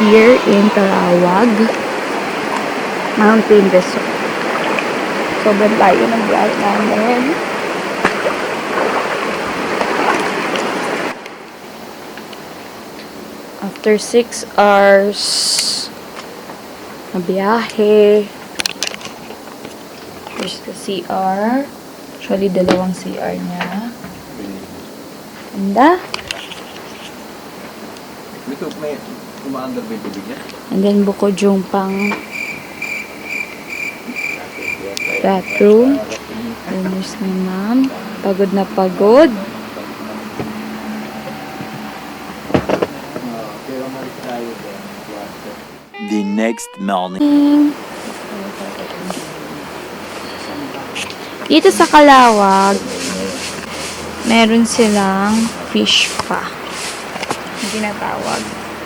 here in Calawag Mountain Resort. Sobrang layo ng biyahe namin. After 6 hours na biyahe. Here's the CR. Actually, dalawang CR niya. Ganda. May umaandar ba yung tubig niya? And then, bukod yung pang bathroom. Linis ni ma'am. Pagod na pagod. The next morning. Dito sa Calawag, meron silang fish pa. Hindi natawag.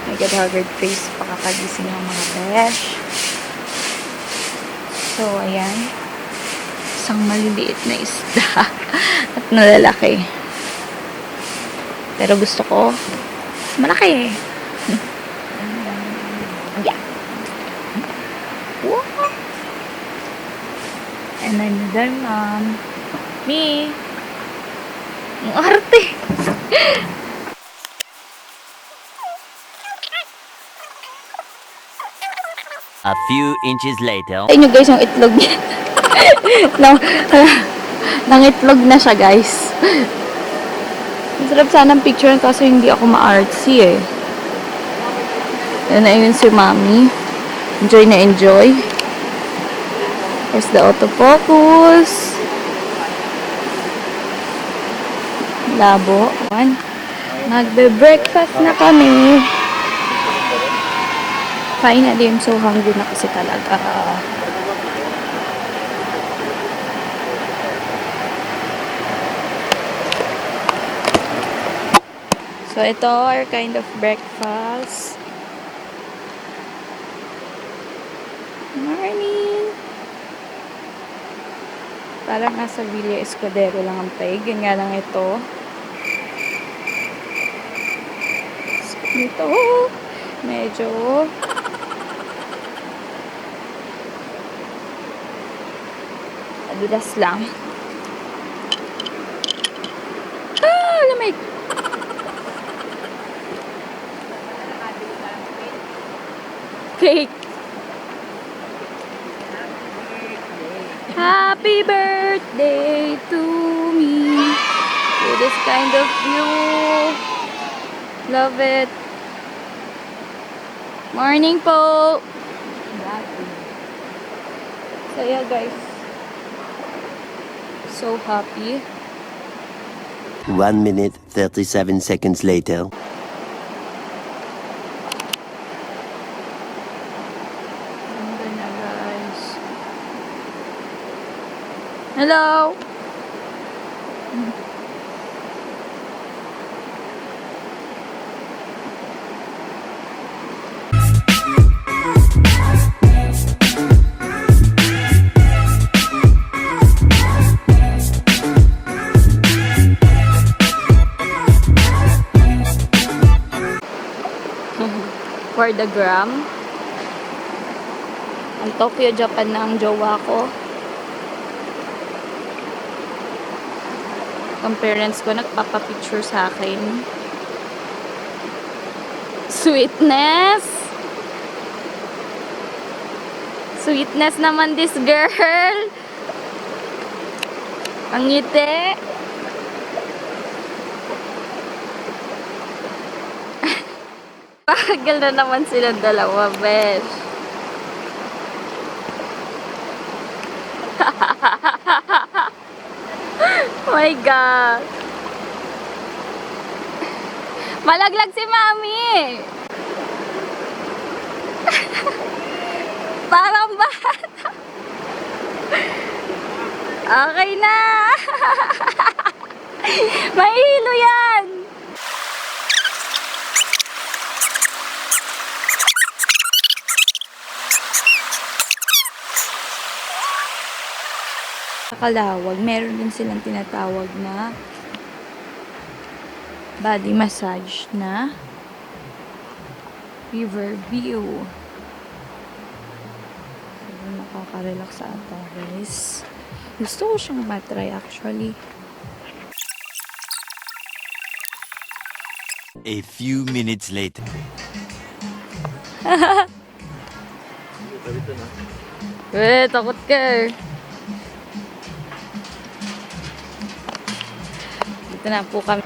May haggard face pa kakagising ng mga besh. So, ayan. Isang maliliit na isda. At nalalaki. Pero gusto ko, malaki. Yeah. Wow. And another mom. Me. Ang arte. A few inches later. Sa inyo guys, yung itlog niya. Nang itlog na siya guys. Ang sarap sanang picture kaso hindi ako ma-artsy eh. Yan na yun si mami. Enjoy na enjoy. Here's the autofocus. Labo. Nagbe-breakfast na kami. Finally, I'm so hungry na kasi talaga. So, ito our kind of breakfast. Morning! Parang nasa Villa Escudero lang ang peg. Yan nga lang ito. Ito. Medyo adulas lang. Ah! Lamig! Cake! Happy birthday to me. To this kind of view. Love it. Morning po! So yeah guys. So happy. 1 minute, 37 seconds later. Ganda na guys. Hello! For the gram. Ang Tokyo, Japan na ang jowa ko. Ang parents ko nagpapapicture sa akin. Sweetness! Sweetness naman this girl! Ang ngiti! Pagal na naman silang dalawa, besh. Oh my God. Malaglag si mami. Parang bata. Okay na. Mahilo yan. Sa Calawag, meron din silang tinatawag na body massage na river view. So, nakaka-relax ata guys. Gusto ko siyang matry actually. A few minutes later. Takot ka eh. Dito na po kami.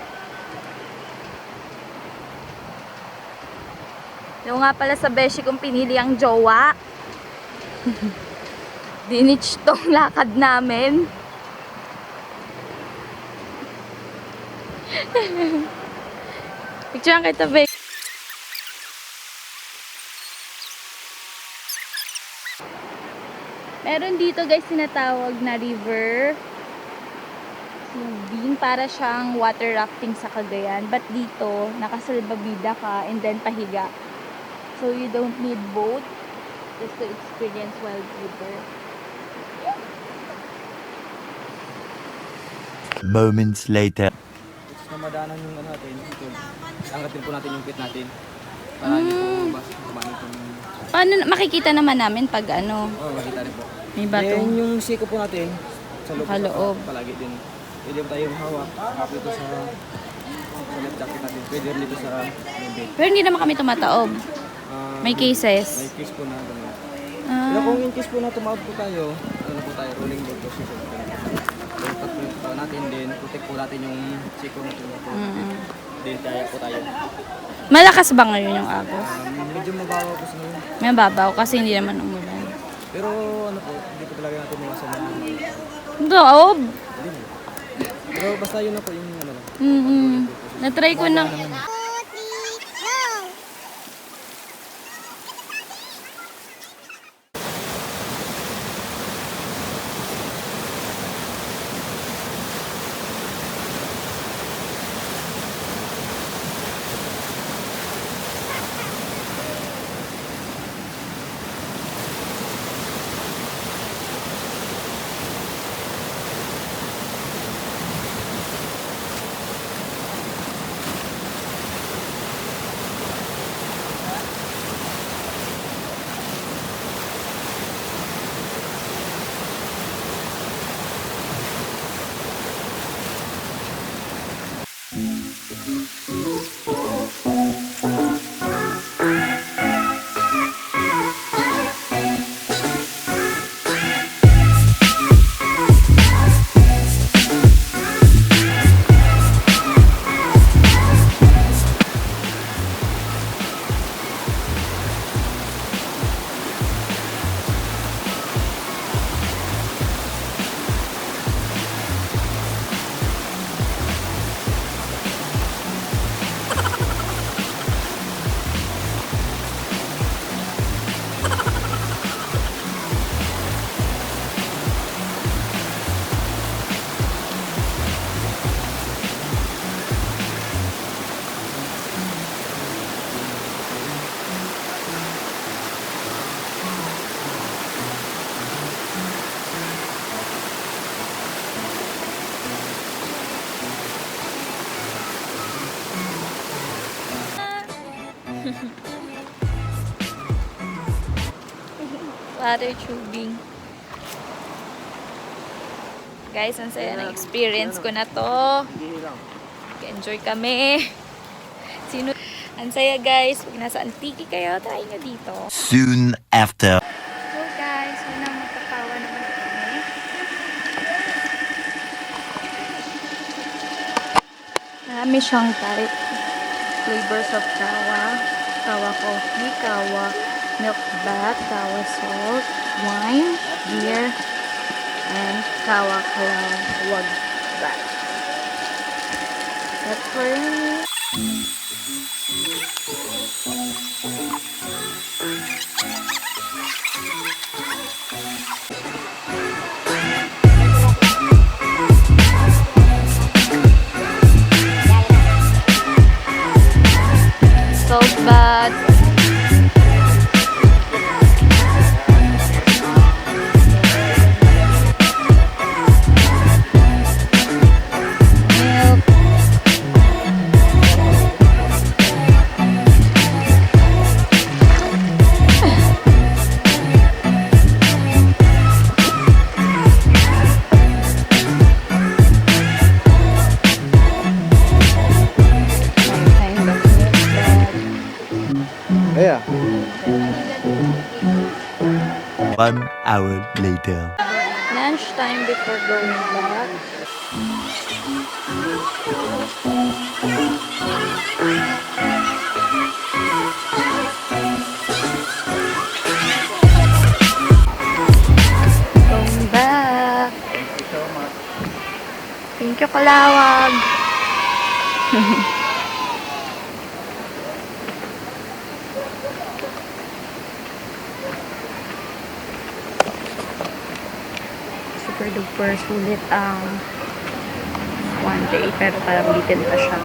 Yung nga pala sa beshi kong pinili ang jowa. Dinitch tong lakad namin. Picture ang kita, be. Meron dito guys sinatawag na river tubing, para siyang water rafting sa Cagayan. But dito, nakasalbabida ka and then pahiga. So you don't need boat just to experience wild river. Moments later. Tapos na madaanan yung ano natin, ito. Angkatin po natin yung kit natin. Para hindi po kumain itong... Paano, makikita naman namin pag ano, Oo, makita rin po. may bato. Then yung siko po natin, sa loob. Kaloob. Palagi din. Pwede po tayong hawak. Hawak dito sa left jacket natin. Pwede rin dito sa bed. Pero hindi naman kami tumataob. May cases. May case po na gano'n. Ah. Pero kung in case po na tumawag po tayo, ano na po tayo, rolling board position. Then pag-print po natin din, protect po natin yung siko natin. Then kaya po tayo. Malakas ba ngayon yung agos? Medyo mabawa po sa ngayon. May babaw kasi hindi naman umulan. Pero ano po, hindi po talaga natin iwasan na. Taob! Pero basta yun na po yung ano lang. Natry ko na. Water tubing. Guys, ang saya ng experience ko na to. Enjoy kami. Ang saya guys. Pag nasa Antique kayo, try nyo dito. Soon after. So guys, unang magkakawa naman kami. Marami siyang type. Flavors of Kawa. Kawa coffee, Kawa milk bath, Kawa salt, wine, beer, and Kawa Calawag bath. That's for me. Salt bath. Milk. 1 hour later. Lunch time before going back. Going back. Thank you, Calawag. Super duper sulit ang one day, pero parang bitin pa siya.